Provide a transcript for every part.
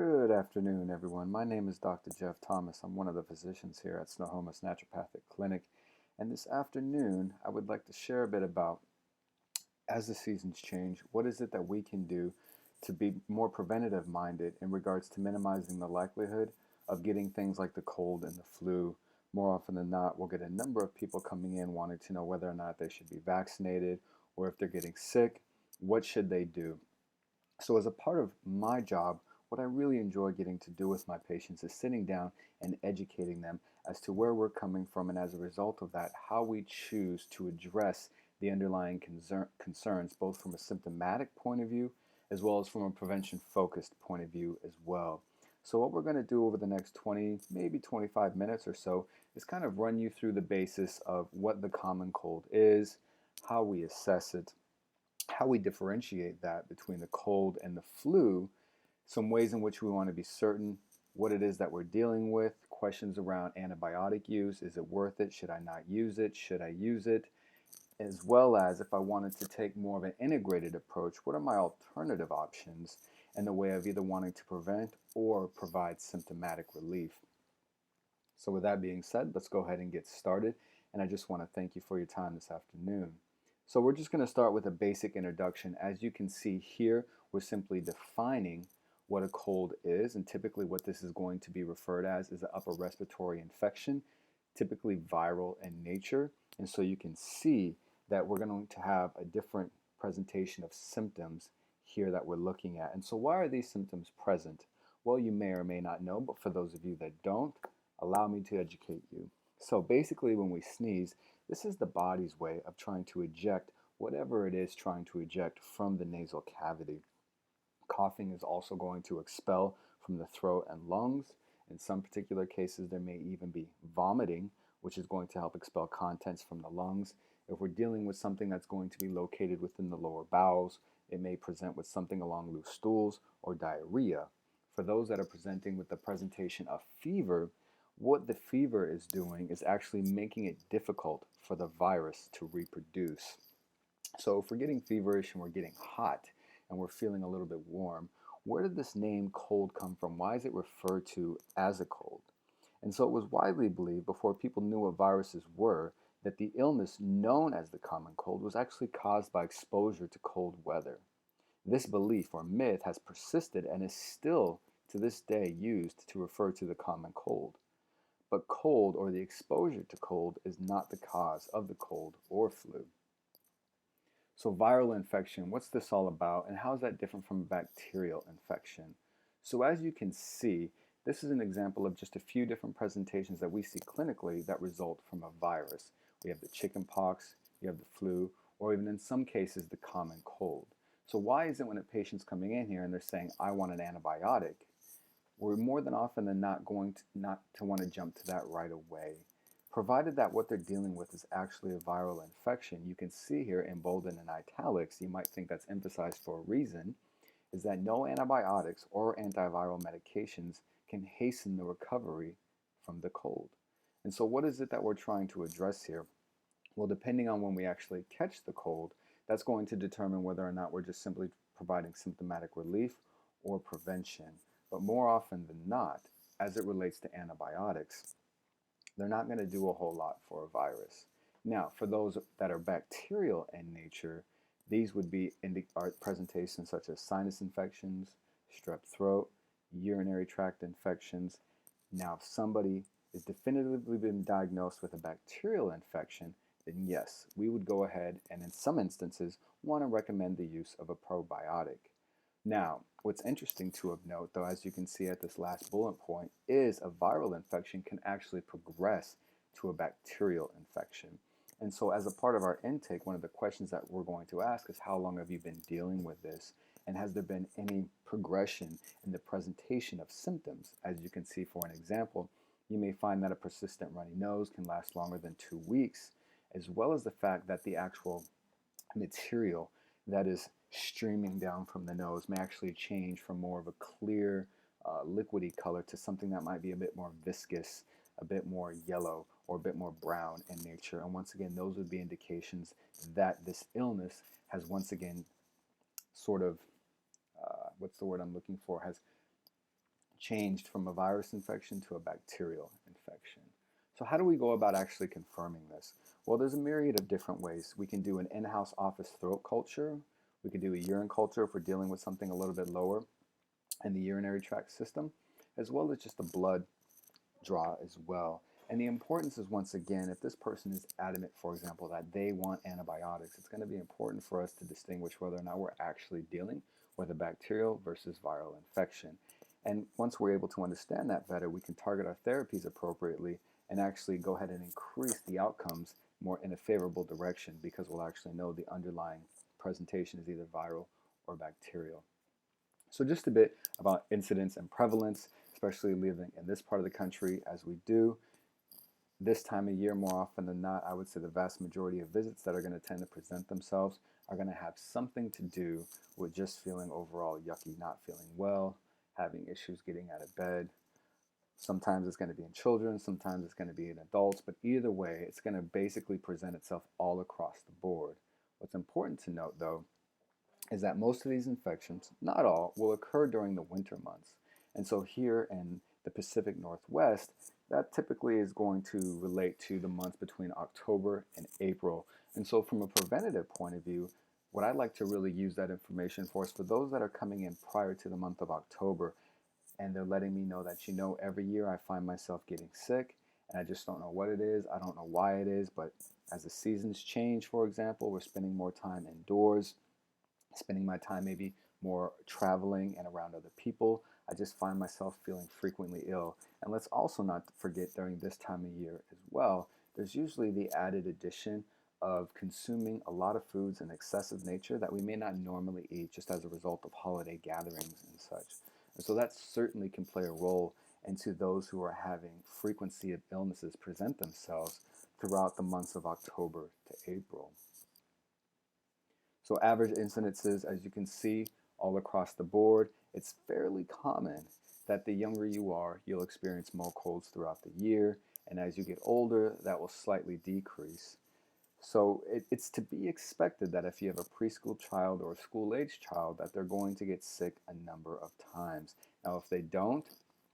Good afternoon, everyone. My name is Dr. Jeff Thomas. I'm one of the physicians here at Snohomish Naturopathic Clinic. And this afternoon, I would like to share a bit about, as the seasons change, what is it that we can do to be more preventative minded in regards to minimizing the likelihood of getting things like the cold and the flu. More often than not, we'll get a number of people coming in wanting to know whether or not they should be vaccinated or if they're getting sick, what should they do? So, as a part of my job, what I really enjoy getting to do with my patients is sitting down and educating them as to where we're coming from, and as a result of that, how we choose to address the underlying concerns, both from a symptomatic point of view as well as from a prevention focused point of view as well. So, what we're going to do over the next 20, maybe 25 minutes or so is kind of run you through the basis of what the common cold is, how we assess it, how we differentiate that between the cold and the flu, some ways in which we want to be certain what it is that we're dealing with, questions around antibiotic use, is it worth it, should I not use it, should I use it, as well as if I wanted to take more of an integrated approach, what are my alternative options in the way of either wanting to prevent or provide symptomatic relief. So with that being said, let's go ahead and get started. And I just want to thank you for your time this afternoon. So we're just going to start with a basic introduction. As you can see here, we're simply defining what a cold is, and typically what this is going to be referred as is an upper respiratory infection, typically viral in nature. And so you can see that we're going to have a different presentation of symptoms here that we're looking at. And so why are these symptoms present? Well, you may or may not know, but for those of you that don't, allow me to educate you. So basically when we sneeze, this is the body's way of trying to eject whatever it is trying to eject from the nasal cavity. Coughing is also going to expel from the throat and lungs. In some particular cases, there may even be vomiting, which is going to help expel contents from the lungs. If we're dealing with something that's going to be located within the lower bowels, it may present with something along loose stools or diarrhea. For those that are presenting with the presentation of fever, what the fever is doing is actually making it difficult for the virus to reproduce. So if we're getting feverish and we're getting hot and we're feeling a little bit warm, where did this name cold come from? Why is it referred to as a cold? And so it was widely believed before people knew what viruses were that the illness known as the common cold was actually caused by exposure to cold weather. This belief or myth has persisted and is still to this day used to refer to the common cold. But cold or the exposure to cold is not the cause of the cold or flu. So viral infection, what's this all about and how is that different from bacterial infection? So as you can see, this is an example of just a few different presentations that we see clinically that result from a virus. We have the chicken pox, you have the flu, or even in some cases the common cold. So why is it when a patient's coming in here and they're saying, I want an antibiotic, we're more than often than not going to not to want to jump to that right away. Provided that what they're dealing with is actually a viral infection, you can see here in bold and in italics, you might think that's emphasized for a reason, is that no antibiotics or antiviral medications can hasten the recovery from the cold. And so what is it that we're trying to address here? Well, depending on when we actually catch the cold, that's going to determine whether or not we're just simply providing symptomatic relief or prevention. But more often than not, as it relates to antibiotics, they're not going to do a whole lot for a virus. Now, for those that are bacterial in nature, these would be presentations such as sinus infections, strep throat, urinary tract infections. Now, if somebody is definitively been diagnosed with a bacterial infection, then yes, we would go ahead and in some instances want to recommend the use of a probiotic. Now, what's interesting to have note, though, as you can see at this last bullet point, is a viral infection can actually progress to a bacterial infection. And so as a part of our intake, one of the questions that we're going to ask is how long have you been dealing with this? And has there been any progression in the presentation of symptoms? As you can see, for an example, you may find that a persistent runny nose can last longer than 2 weeks, as well as the fact that the actual material that is streaming down from the nose may actually change from more of a clear, liquidy color to something that might be a bit more viscous, a bit more yellow, or a bit more brown in nature. And once again, those would be indications that this illness has once again sort of, what's the word I'm looking for, has changed from a virus infection to a bacterial infection. So how do we go about actually confirming this? Well, there's a myriad of different ways. We can do an in-house office throat culture. We could do a urine culture if we're dealing with something a little bit lower in the urinary tract system, as well as just a blood draw as well. And the importance is, once again, if this person is adamant, for example, that they want antibiotics, it's going to be important for us to distinguish whether or not we're actually dealing with a bacterial versus viral infection. And once we're able to understand that better, we can target our therapies appropriately and actually go ahead and increase the outcomes more in a favorable direction, because we'll actually know the underlying presentation is either viral or bacterial. So just a bit about incidence and prevalence, especially living in this part of the country as we do. This time of year, more often than not, I would say the vast majority of visits that are going to tend to present themselves are going to have something to do with just feeling overall yucky, not feeling well, having issues getting out of bed. Sometimes it's going to be in children, sometimes it's going to be in adults, but either way, it's going to basically present itself all across the board. What's important to note, though, is that most of these infections, not all, will occur during the winter months. And so here in the Pacific Northwest, that typically is going to relate to the months between October and April. And so from a preventative point of view, what I'd like to really use that information for is for those that are coming in prior to the month of October, and they're letting me know that, every year I find myself getting sick, and I just don't know what it is. I don't know why it is, but as the seasons change, for example, we're spending more time indoors, spending my time maybe more traveling and around other people, I just find myself feeling frequently ill. And let's also not forget, during this time of year as well, there's usually the added addition of consuming a lot of foods in excessive nature that we may not normally eat, just as a result of holiday gatherings and such. And so that certainly can play a role into those who are having frequency of illnesses present themselves throughout the months of October to April. So average incidences, as you can see, all across the board, it's fairly common that the younger you are, you'll experience more colds throughout the year, and as you get older, that will slightly decrease. So it's to be expected that if you have a preschool child or a school-age child, that they're going to get sick a number of times. Now, if they don't,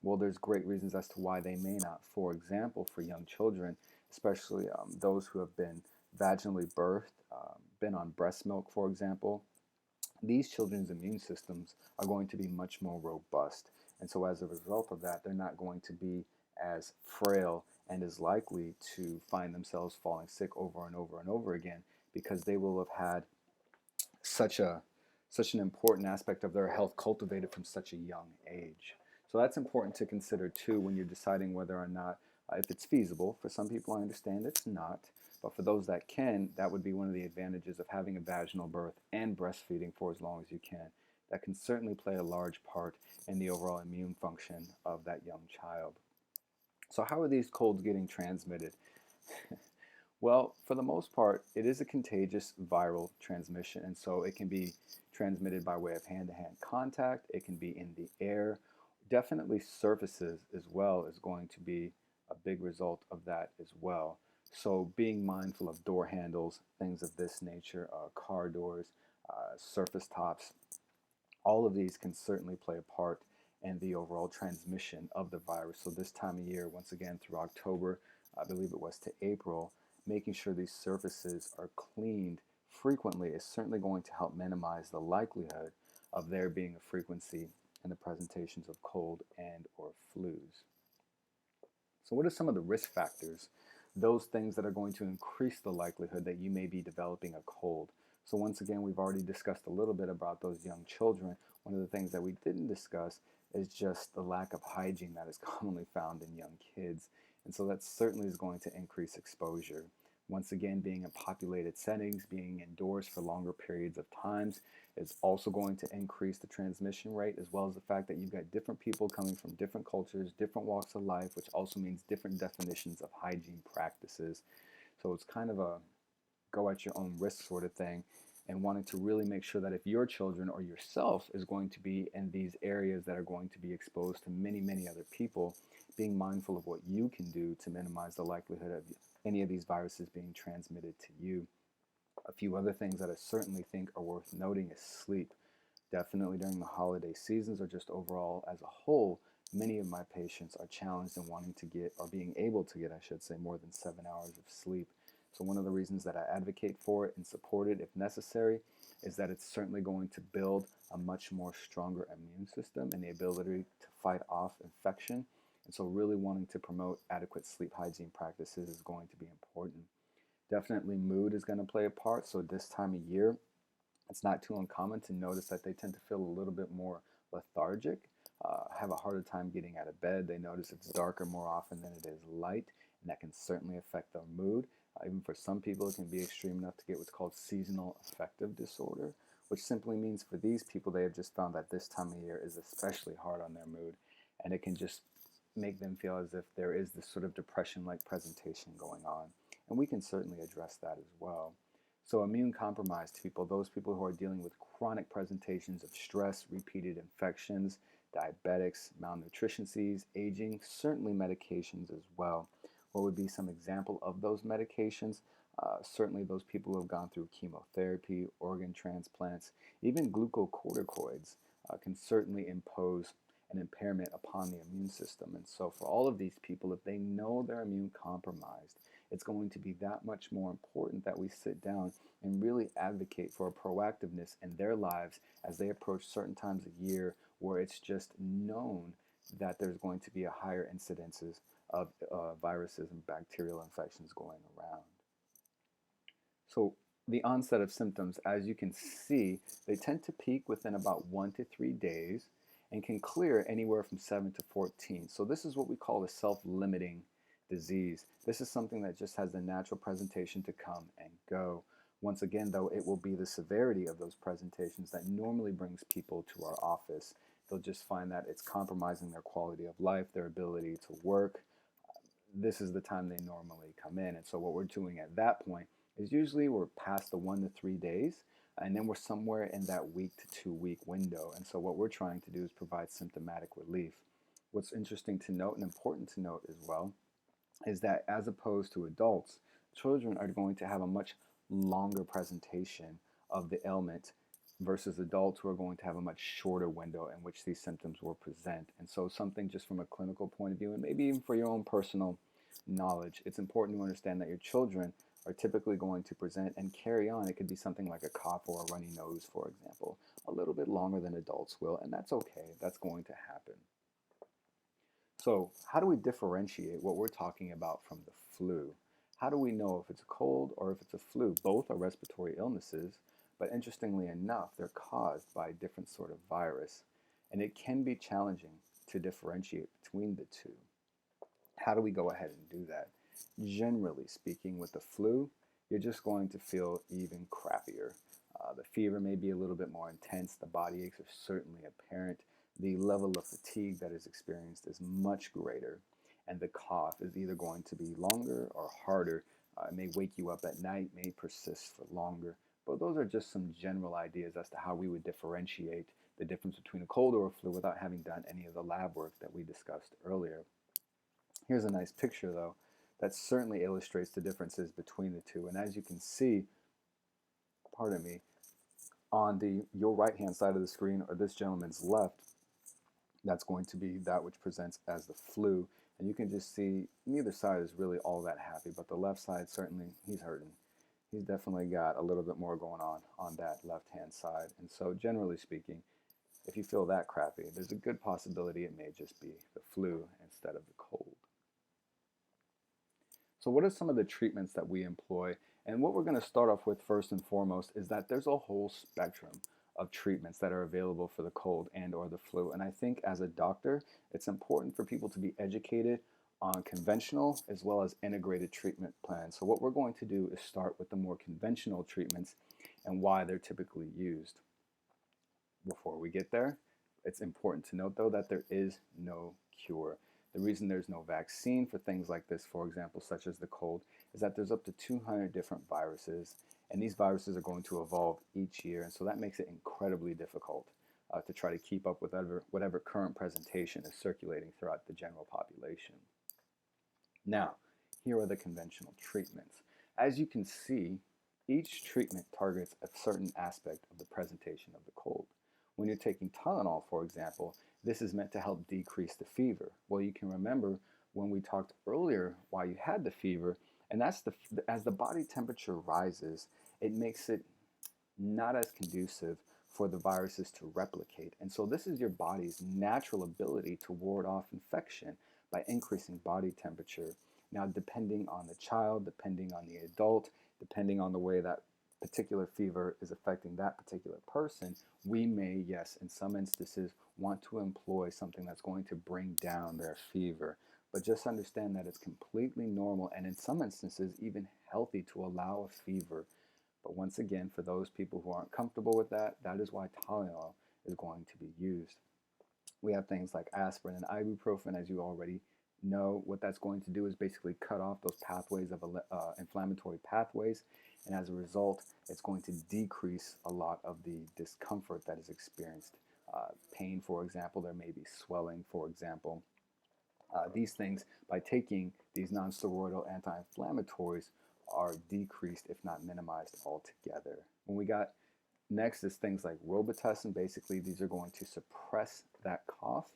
well, there's great reasons as to why they may not. For example, for young children, especially those who have been vaginally birthed, been on breast milk, for example, these children's immune systems are going to be much more robust. And so as a result of that, they're not going to be as frail and as likely to find themselves falling sick over and over and over again, because they will have had such an important aspect of their health cultivated from such a young age. So that's important to consider too when you're deciding whether or not if it's feasible. For some people, I understand it's not, but for those that can, that would be one of the advantages of having a vaginal birth and breastfeeding for as long as you can. That can certainly play a large part in the overall immune function of that young child. So how are these colds getting transmitted? Well, for the most part, it is a contagious viral transmission, and so it can be transmitted by way of hand-to-hand contact. It can be in the air. Definitely surfaces as well is going to be a big result of that as well. So being mindful of door handles, things of this nature, car doors, surface tops, all of these can certainly play a part in the overall transmission of the virus. So this time of year, once again, through October, I believe it was, to April, making sure these surfaces are cleaned frequently is certainly going to help minimize the likelihood of there being a frequency in the presentations of cold and or flus. So what are some of the risk factors? Those things that are going to increase the likelihood that you may be developing a cold. So once again, we've already discussed a little bit about those young children. One of the things that we didn't discuss is just the lack of hygiene that is commonly found in young kids. And so that certainly is going to increase exposure. Once again, being in populated settings, being indoors for longer periods of times is also going to increase the transmission rate, as well as the fact that you've got different people coming from different cultures, different walks of life, which also means different definitions of hygiene practices. So it's kind of a go at your own risk sort of thing, and wanting to really make sure that if your children or yourself is going to be in these areas that are going to be exposed to many, many other people, being mindful of what you can do to minimize the likelihood of any of these viruses being transmitted to you. A few other things that I certainly think are worth noting is sleep. Definitely during the holiday seasons, or just overall as a whole, Many of my patients are challenged in wanting to get, or being able to get, I should say, more than 7 hours of sleep. So one of the reasons that I advocate for it and support it if necessary is that it's certainly going to build a much more stronger immune system and the ability to fight off infection. And so really wanting to promote adequate sleep hygiene practices is going to be important. Definitely mood is going to play a part. So this time of year, it's not too uncommon to notice that they tend to feel a little bit more lethargic, have a harder time getting out of bed. They notice it's darker more often than it is light, and that can certainly affect their mood. Even for some people, it can be extreme enough to get what's called seasonal affective disorder, which simply means for these people, they have just found that this time of year is especially hard on their mood, and it can just make them feel as if there is this sort of depression-like presentation going on. And we can certainly address that as well. So immune compromised people, those people who are dealing with chronic presentations of stress, repeated infections, diabetics, malnutrition, aging, certainly medications as well. What would be some example of those medications? Certainly those people who have gone through chemotherapy, organ transplants, even glucocorticoids can certainly impose an impairment upon the immune system. And so for all of these people, if they know they're immune compromised, it's going to be that much more important that we sit down and really advocate for a proactiveness in their lives as they approach certain times of year where it's just known that there's going to be a higher incidences of viruses and bacterial infections going around. So the onset of symptoms, as you can see, they tend to peak within about 1 to 3 days and can clear anywhere from 7 to 14. So this is what we call a self-limiting disease. This is something that just has the natural presentation to come and go. Once again, though, it will be the severity of those presentations that normally brings people to our office. They'll just find that it's compromising their quality of life, their ability to work. This is the time they normally come in. And so what we're doing at that point is usually we're past the 1 to 3 days, and then we're somewhere in that week to 2 week window. And so what we're trying to do is provide symptomatic relief. What's interesting to note and important to note as well is that as opposed to adults, children are going to have a much longer presentation of the ailment versus adults who are going to have a much shorter window in which these symptoms will present. And so something just from a clinical point of view, and maybe even for your own personal knowledge, it's important to understand that your children are typically going to present and carry on. It could be something like a cough or a runny nose, for example, a little bit longer than adults will, and that's okay. That's going to happen. So how do we differentiate what we're talking about from the flu? How do we know if it's a cold or if it's a flu? Both are respiratory illnesses, but interestingly enough, they're caused by a different sort of virus, and it can be challenging to differentiate between the two. How do we go ahead and do that? Generally speaking, with the flu, you're just going to feel even crappier. The fever may be a little bit more intense. The body aches are certainly apparent. The level of fatigue that is experienced is much greater, and the cough is either going to be longer or harder. It may wake you up at night, may persist for longer. But those are just some general ideas as to how we would differentiate the difference between a cold or a flu without having done any of the lab work that we discussed earlier. Here's a nice picture, though, that certainly illustrates the differences between the two. And as you can see, pardon me, on your right-hand side of the screen or this gentleman's left, that's going to be that which presents as the flu. And you can just see neither side is really all that happy, but the left side, certainly, he's hurting. He's definitely got a little bit more going on that left-hand side. And so generally speaking, if you feel that crappy, there's a good possibility it may just be the flu instead of the cold. So what are some of the treatments that we employ? And what we're going to start off with first and foremost is that there's a whole spectrum of treatments that are available for the cold and or the flu. And I think as a doctor, it's important for people to be educated on conventional as well as integrated treatment plans. So what we're going to do is start with the more conventional treatments and why they're typically used. Before we get there, it's important to note though that there is no cure. The reason there's no vaccine for things like this, for example, such as the cold, is that there's up to 200 different viruses, and these viruses are going to evolve each year, and so that makes it incredibly difficult to try to keep up with whatever current presentation is circulating throughout the general population. Now, here are the conventional treatments. As you can see, each treatment targets a certain aspect of the presentation of the cold. When you're taking Tylenol, for example, this is meant to help decrease the fever. Well, you can remember when we talked earlier why you had the fever, and that's as the body temperature rises, it makes it not as conducive for the viruses to replicate. And so this is your body's natural ability to ward off infection by increasing body temperature. Now, depending on the child, depending on the adult, depending on the way that particular fever is affecting that particular person, we may, yes, in some instances, want to employ something that's going to bring down their fever. But just understand that it's completely normal and in some instances even healthy to allow a fever. But once again, for those people who aren't comfortable with that, that is why Tylenol is going to be used. We have things like aspirin and ibuprofen, as you already know. What that's going to do is basically cut off those pathways of inflammatory pathways, and as a result, it's going to decrease a lot of the discomfort that is experienced. Pain, for example, there may be swelling, for example. These things, by taking these non-steroidal anti-inflammatories, are decreased, if not minimized altogether. When we got next is things like Robitussin. Basically, these are going to suppress that cough.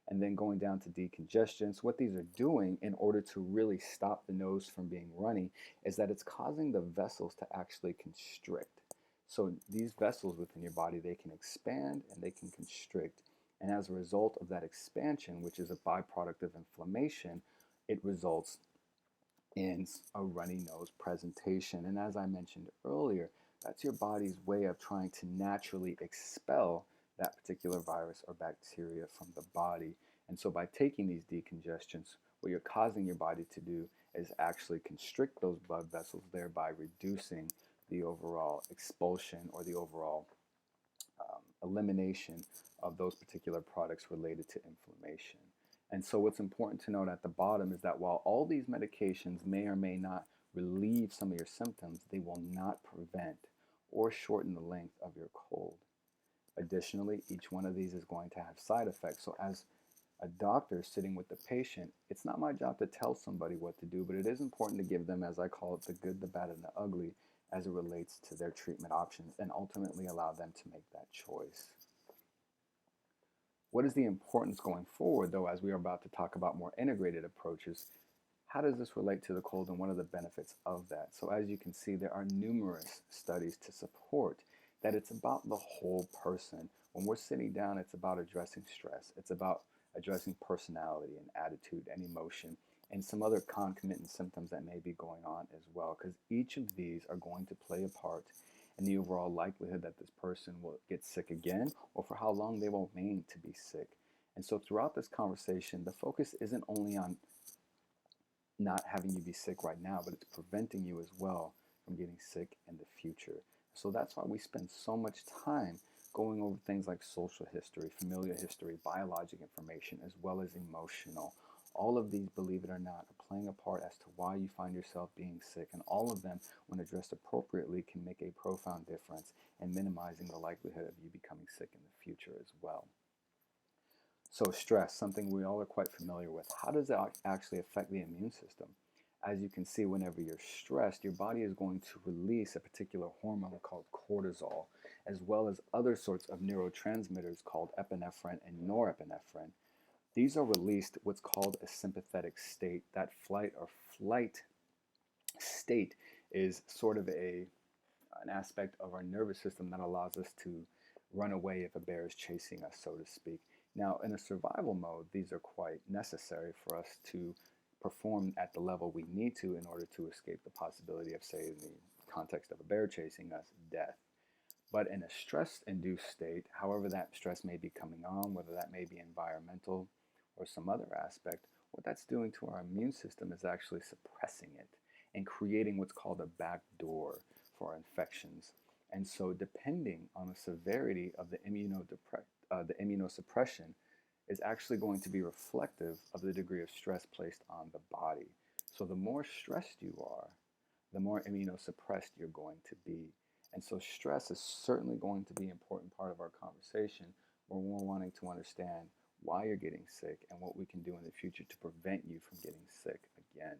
And then going down to decongestion. So what these are doing in order to really stop the nose from being runny is that it's causing the vessels to actually constrict. So these vessels within your body, they can expand and they can constrict. And as a result of that expansion, which is a byproduct of inflammation, it results in a runny nose presentation. And as I mentioned earlier, that's your body's way of trying to naturally expel that particular virus or bacteria from the body. And so by taking these decongestants, what you're causing your body to do is actually constrict those blood vessels, thereby reducing the overall expulsion or the overall elimination of those particular products related to inflammation. And so what's important to note at the bottom is that while all these medications may or may not relieve some of your symptoms, they will not prevent or shorten the length of your cold. Additionally, each one of these is going to have side effects. So as a doctor sitting with the patient, it's not my job to tell somebody what to do, but it is important to give them, as I call it, the good, the bad, and the ugly as it relates to their treatment options and ultimately allow them to make that choice. What is the importance going forward, though, as we are about to talk about more integrated approaches? How does this relate to the cold and what are the benefits of that? So as you can see, there are numerous studies to support that it's about the whole person. When we're sitting down, it's about addressing stress. It's about addressing personality and attitude and emotion and some other concomitant symptoms that may be going on as well, because each of these are going to play a part in the overall likelihood that this person will get sick again or for how long they will remain to be sick. And so throughout this conversation, the focus isn't only on not having you be sick right now, but it's preventing you as well from getting sick in the future. So that's why we spend so much time going over things like social history, familial history, biologic information, as well as emotional. All of these, believe it or not, are playing a part as to why you find yourself being sick, and all of them, when addressed appropriately, can make a profound difference in minimizing the likelihood of you becoming sick in the future as well. So stress, something we all are quite familiar with. How does that actually affect the immune system? As you can see, whenever you're stressed, your body is going to release a particular hormone called cortisol, as well as other sorts of neurotransmitters called epinephrine and norepinephrine. These are released what's called a sympathetic state. That flight or flight state is sort of an aspect of our nervous system that allows us to run away if a bear is chasing us, so to speak. Now, in a survival mode, these are quite necessary for us to perform at the level we need to in order to escape the possibility of, say, in the context of a bear chasing us, death. But in a stress-induced state, however that stress may be coming on, whether that may be environmental or some other aspect, what that's doing to our immune system is actually suppressing it and creating what's called a backdoor for infections. And so depending on the severity of the immunosuppression is actually going to be reflective of the degree of stress placed on the body. So the more stressed you are, the more immunosuppressed you're going to be. And so stress is certainly going to be an important part of our conversation where we're wanting to understand why you're getting sick and what we can do in the future to prevent you from getting sick again.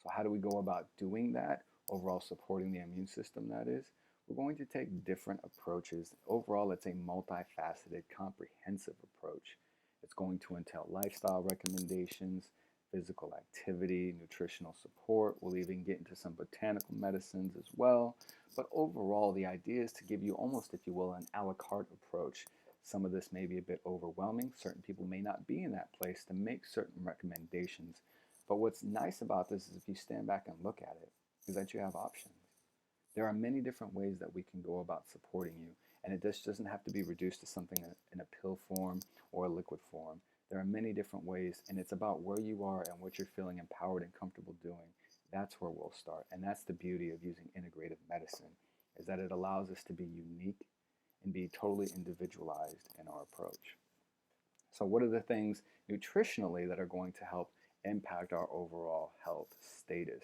So how do we go about doing that? Overall supporting the immune system, that is. We're going to take different approaches. Overall, it's a multifaceted, comprehensive approach. It's going to entail lifestyle recommendations, physical activity, nutritional support. We'll even get into some botanical medicines as well. But overall, the idea is to give you almost, if you will, an a la carte approach. Some of this may be a bit overwhelming. Certain people may not be in that place to make certain recommendations. But what's nice about this is if you stand back and look at it, is that you have options. There are many different ways that we can go about supporting you, and it just doesn't have to be reduced to something in a pill form or a liquid form. There are many different ways, and it's about where you are and what you're feeling empowered and comfortable doing. That's where we'll start, and that's the beauty of using integrative medicine, is that it allows us to be unique and be totally individualized in our approach. So what are the things nutritionally that are going to help impact our overall health status?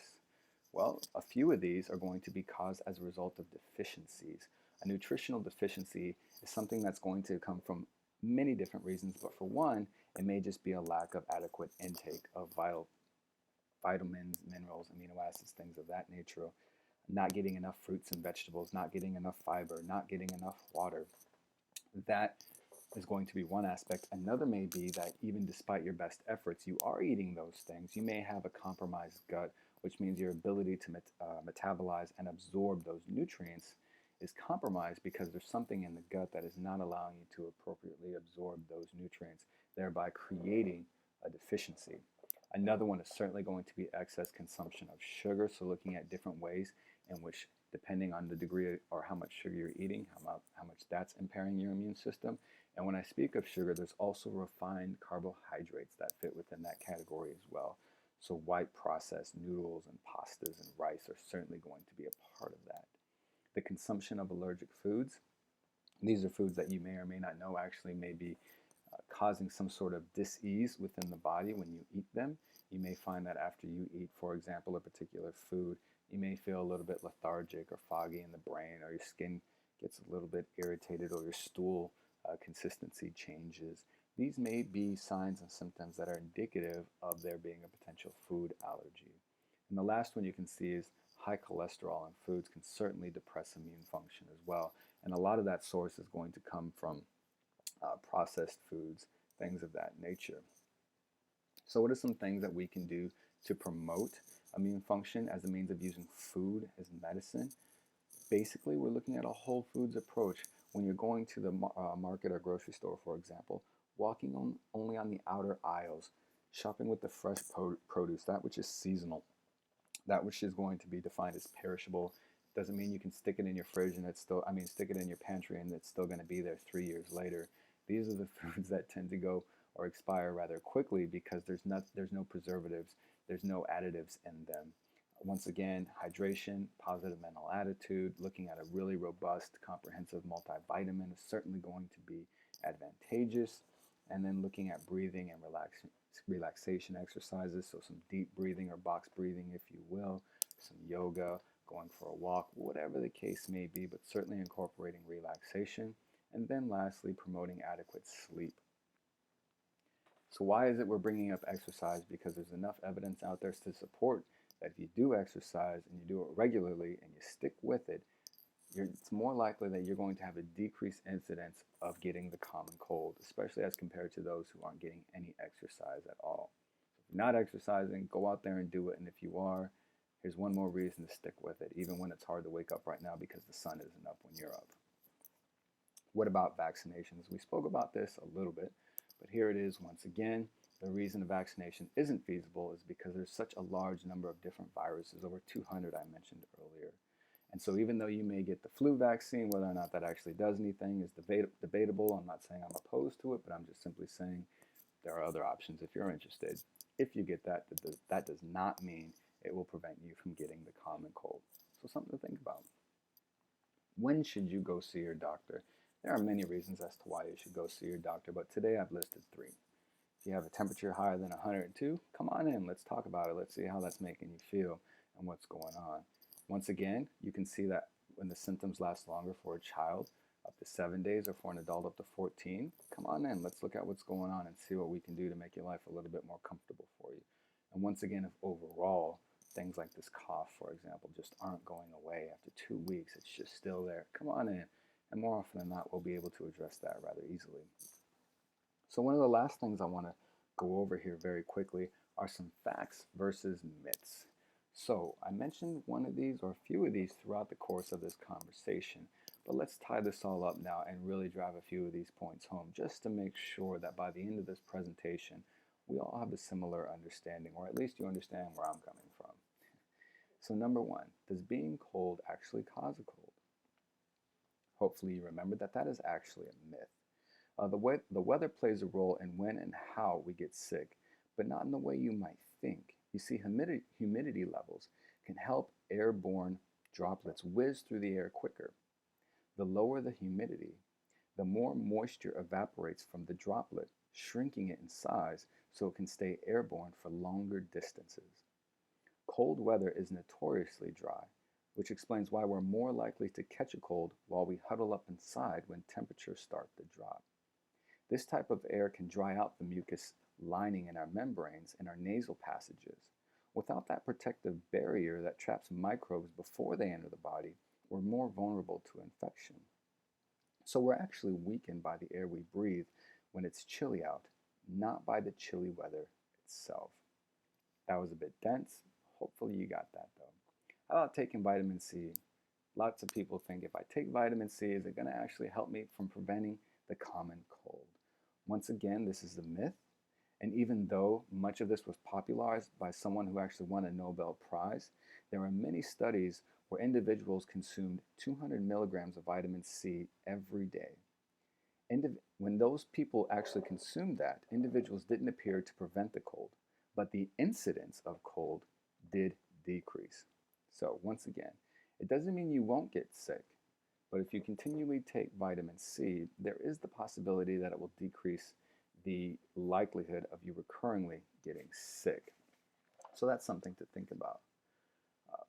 Well, a few of these are going to be caused as a result of deficiencies. A nutritional deficiency is something that's going to come from many different reasons, but for one, it may just be a lack of adequate intake of vitamins, minerals, amino acids, things of that nature. Not getting enough fruits and vegetables, not getting enough fiber, not getting enough water. That is going to be one aspect. Another may be that even despite your best efforts, you are eating those things. You may have a compromised gut, which means your ability to metabolize and absorb those nutrients is compromised because there's something in the gut that is not allowing you to appropriately absorb those nutrients, thereby creating a deficiency. Another one is certainly going to be excess consumption of sugar, so looking at different ways in which, depending on the degree or how much sugar you're eating, how much that's impairing your immune system. And when I speak of sugar, there's also refined carbohydrates that fit within that category as well. So white processed noodles and pastas and rice are certainly going to be a part of that. The consumption of allergic foods. These are foods that you may or may not know actually may be causing some sort of dis-ease within the body when you eat them. You may find that after you eat, for example, a particular food, you may feel a little bit lethargic or foggy in the brain, or your skin gets a little bit irritated, or your stool consistency changes. These may be signs and symptoms that are indicative of there being a potential food allergy. And the last one you can see is high cholesterol in foods can certainly depress immune function as well. And a lot of that source is going to come from processed foods, things of that nature. So what are some things that we can do to promote immune function as a means of using food as medicine? Basically, we're looking at a whole foods approach. When you're going to the market or grocery store, for example, walking only on the outer aisles, shopping with the fresh produce, that which is seasonal, that which is going to be defined as perishable. Doesn't mean you can stick it in your fridge and it's still, stick it in your pantry and it's still going to be there 3 years later. These are the foods that tend to go or expire rather quickly because there's no preservatives, there's no additives in them. Once again, hydration, positive mental attitude, looking at a really robust, comprehensive multivitamin is certainly going to be advantageous. And then looking at breathing and relaxation exercises, so some deep breathing or box breathing, if you will, some yoga, going for a walk, whatever the case may be, but certainly incorporating relaxation. And then lastly, promoting adequate sleep. So why is it we're bringing up exercise? Because there's enough evidence out there to support that if you do exercise and you do it regularly and you stick with it, it's more likely that you're going to have a decreased incidence of getting the common cold, especially as compared to those who aren't getting any exercise at all. So if you're not exercising, go out there and do it. And if you are, here's one more reason to stick with it, even when it's hard to wake up right now because the sun isn't up when you're up. What about vaccinations? We spoke about this a little bit, but here it is once again. The reason a vaccination isn't feasible is because there's such a large number of different viruses, over 200 I mentioned earlier. And so even though you may get the flu vaccine, whether or not that actually does anything is debatable. I'm not saying I'm opposed to it, but I'm just simply saying there are other options if you're interested. If you get that, that does not mean it will prevent you from getting the common cold. So something to think about. When should you go see your doctor? There are many reasons as to why you should go see your doctor, but today I've listed 3. If you have a temperature higher than 102, come on in. Let's talk about it. Let's see how that's making you feel and what's going on. Once again, you can see that when the symptoms last longer for a child, up to 7 days, or for an adult up to 14, come on in. Let's look at what's going on and see what we can do to make your life a little bit more comfortable for you. And once again, if overall things like this cough, for example, just aren't going away after 2 weeks. It's just still there. Come on in. And more often than not, we'll be able to address that rather easily. So one of the last things I want to go over here very quickly are some facts versus myths. So I mentioned one of these or a few of these throughout the course of this conversation, but let's tie this all up now and really drive a few of these points home just to make sure that by the end of this presentation, we all have a similar understanding, or at least you understand where I'm coming from. So number one, does being cold actually cause a cold? Hopefully you remember that that is actually a myth. The weather plays a role in when and how we get sick, but not in the way you might think. You see, humidity levels can help airborne droplets whiz through the air quicker. The lower the humidity, the more moisture evaporates from the droplet, shrinking it in size so it can stay airborne for longer distances. Cold weather is notoriously dry, which explains why we're more likely to catch a cold while we huddle up inside when temperatures start to drop. This type of air can dry out the mucus lining in our membranes and our nasal passages. Without that protective barrier that traps microbes before they enter the body, we're more vulnerable to infection. So we're actually weakened by the air we breathe when it's chilly out, not by the chilly weather itself. That was a bit dense. Hopefully you got that though. How about taking vitamin C? Lots of people think if I take vitamin C, is it going to actually help me from preventing the common cold? Once again, this is a myth. And even though much of this was popularized by someone who actually won a Nobel Prize, there are many studies where individuals consumed 200 milligrams of vitamin C every day. When those people actually consumed that, individuals didn't appear to prevent the cold, but the incidence of cold did decrease. So once again, it doesn't mean you won't get sick, but if you continually take vitamin C, there is the possibility that it will decrease the likelihood of you recurringly getting sick. So that's something to think about.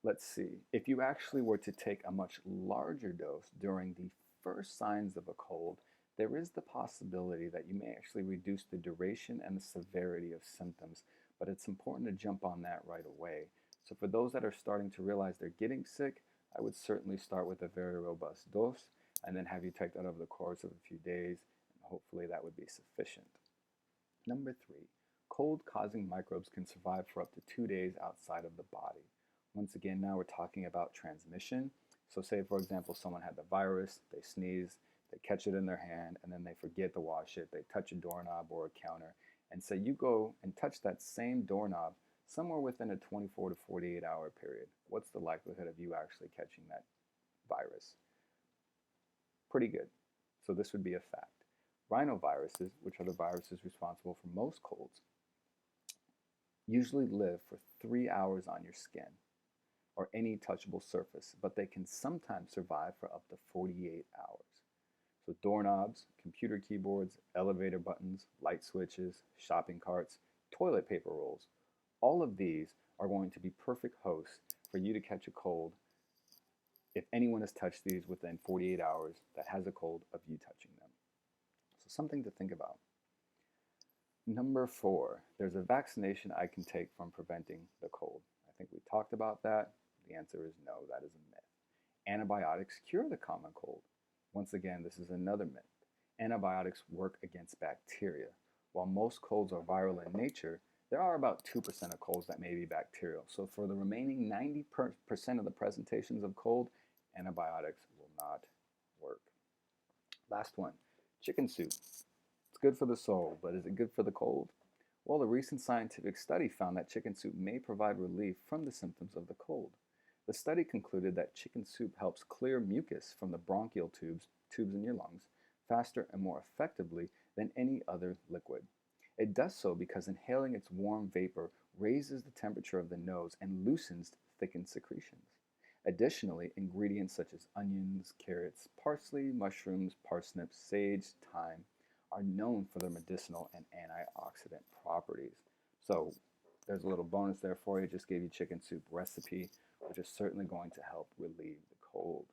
Let's see, if you actually were to take a much larger dose during the first signs of a cold, there is the possibility that you may actually reduce the duration and the severity of symptoms, but it's important to jump on that right away. So for those that are starting to realize they're getting sick, I would certainly start with a very robust dose and then have you take that over the course of a few days, and hopefully that would be sufficient. Number three, cold causing microbes can survive for up to 2 days outside of the body. Once again, now we're talking about transmission. So say, for example, someone had the virus, they sneeze, they catch it in their hand, and then they forget to wash it. They touch a doorknob or a counter. And so you go and touch that same doorknob somewhere within a 24 to 48 hour period. What's the likelihood of you actually catching that virus? Pretty good. So this would be a fact. Rhinoviruses, which are the viruses responsible for most colds, usually live for 3 hours on your skin or any touchable surface, but they can sometimes survive for up to 48 hours. So doorknobs, computer keyboards, elevator buttons, light switches, shopping carts, toilet paper rolls, all of these are going to be perfect hosts for you to catch a cold if anyone has touched these within 48 hours that has a cold of you touching them. So something to think about. Number four, there's a vaccination I can take from preventing the cold. I think we talked about that. The answer is no, that is a myth. Antibiotics cure the common cold. Once again, this is another myth. Antibiotics work against bacteria. While most colds are viral in nature, there are about 2% of colds that may be bacterial. So for the remaining 90% of the presentations of cold, antibiotics will not work. Last one, chicken soup. It's good for the soul, but is it good for the cold? Well, a recent scientific study found that chicken soup may provide relief from the symptoms of the cold. The study concluded that chicken soup helps clear mucus from the bronchial tubes in your lungs faster and more effectively than any other liquid. It does so because inhaling its warm vapor raises the temperature of the nose and loosens thickened secretions. Additionally, ingredients such as onions, carrots, parsley, mushrooms, parsnips, sage, thyme are known for their medicinal and antioxidant properties. So there's a little bonus there for you. Just gave you chicken soup recipe, which is certainly going to help relieve the cold.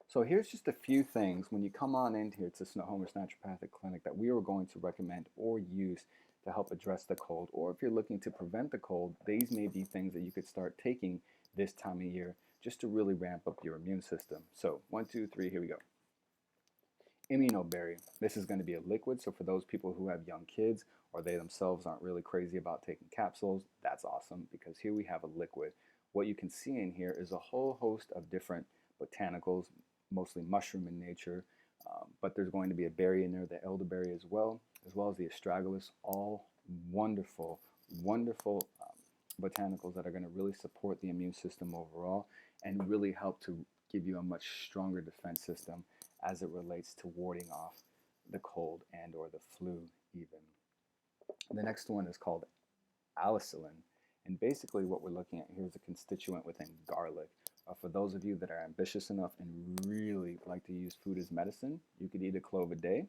So here's just a few things when you come on in here to Snohomish Naturopathic Clinic that we are going to recommend or use to help address the cold. Or if you're looking to prevent the cold, these may be things that you could start taking this time of year just to really ramp up your immune system. So 1, 2, 3, here we go. Immunoberry. This is going to be a liquid, so for those people who have young kids or they themselves aren't really crazy about taking capsules, that's awesome because here we have a liquid. What you can see in here is a whole host of different botanicals, mostly mushroom in nature, but there's going to be a berry in there, the elderberry as well as the astragalus, all wonderful, wonderful botanicals that are going to really support the immune system overall and really help to give you a much stronger defense system as it relates to warding off the cold and or the flu even. The next one is called alicillin, and basically what we're looking at here is a constituent within garlic. For those of you that are ambitious enough and really like to use food as medicine, you could eat a clove a day.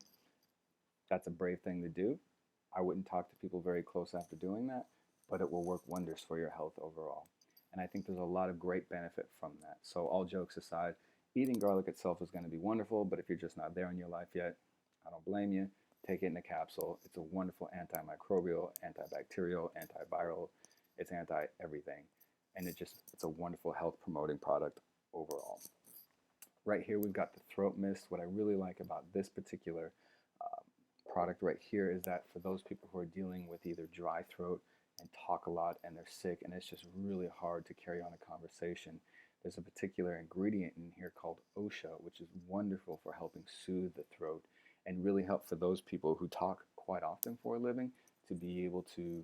That's a brave thing to do. I wouldn't talk to people very close after doing that, but it will work wonders for your health overall. And I think there's a lot of great benefit from that. So all jokes aside, eating garlic itself is going to be wonderful, but if you're just not there in your life yet, I don't blame you. Take it in a capsule. It's a wonderful antimicrobial, antibacterial, antiviral. It's anti-everything. And it's a wonderful health promoting product overall. Right here we've got the throat mist. What I really like about this particular product right here is that for those people who are dealing with either dry throat and talk a lot and they're sick and it's just really hard to carry on a conversation, there's a particular ingredient in here called OSHA, which is wonderful for helping soothe the throat and really help for those people who talk quite often for a living to be able to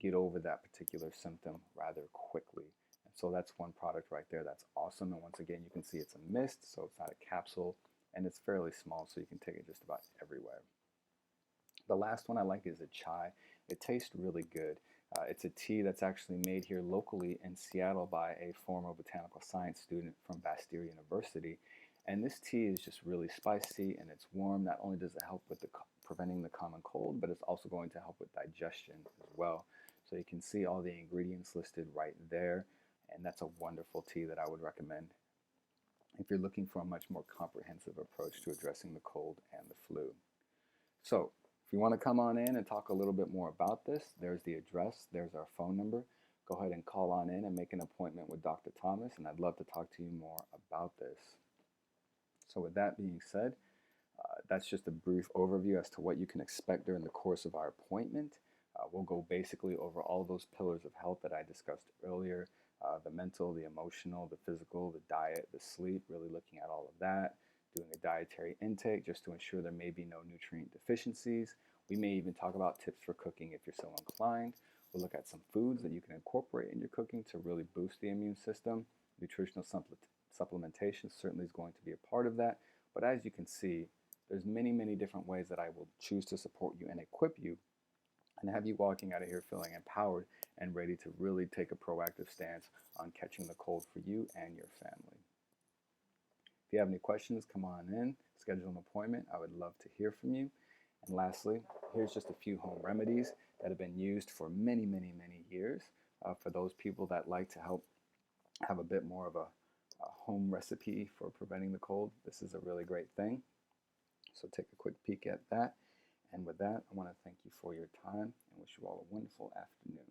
get over that particular symptom rather quickly. And so that's one product right there that's awesome. And once again, you can see it's a mist, so it's not a capsule, and it's fairly small, so you can take it just about everywhere. The last one I like is a chai. It tastes really good. It's a tea that's actually made here locally in Seattle by a former botanical science student from Bastyr University. And this tea is just really spicy and it's warm. Not only does it help with preventing the common cold, but it's also going to help with digestion as well. So you can see all the ingredients listed right there. And that's a wonderful tea that I would recommend if you're looking for a much more comprehensive approach to addressing the cold and the flu. So if you want to come on in and talk a little bit more about this, there's the address, there's our phone number. Go ahead and call on in and make an appointment with Dr. Thomas, and I'd love to talk to you more about this. So with that being said, that's just a brief overview as to what you can expect during the course of our appointment. We'll go basically over all those pillars of health that I discussed earlier, the mental, the emotional, the physical, the diet, the sleep, really looking at all of that, doing a dietary intake just to ensure there may be no nutrient deficiencies. We may even talk about tips for cooking if you're so inclined. We'll look at some foods that you can incorporate in your cooking to really boost the immune system. Nutritional supplementation certainly is going to be a part of that. But as you can see, there's many, many different ways that I will choose to support you and equip you and have you walking out of here feeling empowered and ready to really take a proactive stance on catching the cold for you and your family. If you have any questions, come on in, schedule an appointment. I would love to hear from you. And lastly, here's just a few home remedies that have been used for many, many, many years. For those people that like to help have a bit more of a home recipe for preventing the cold, this is a really great thing. So take a quick peek at that. And with that, I want to thank you for your time and wish you all a wonderful afternoon.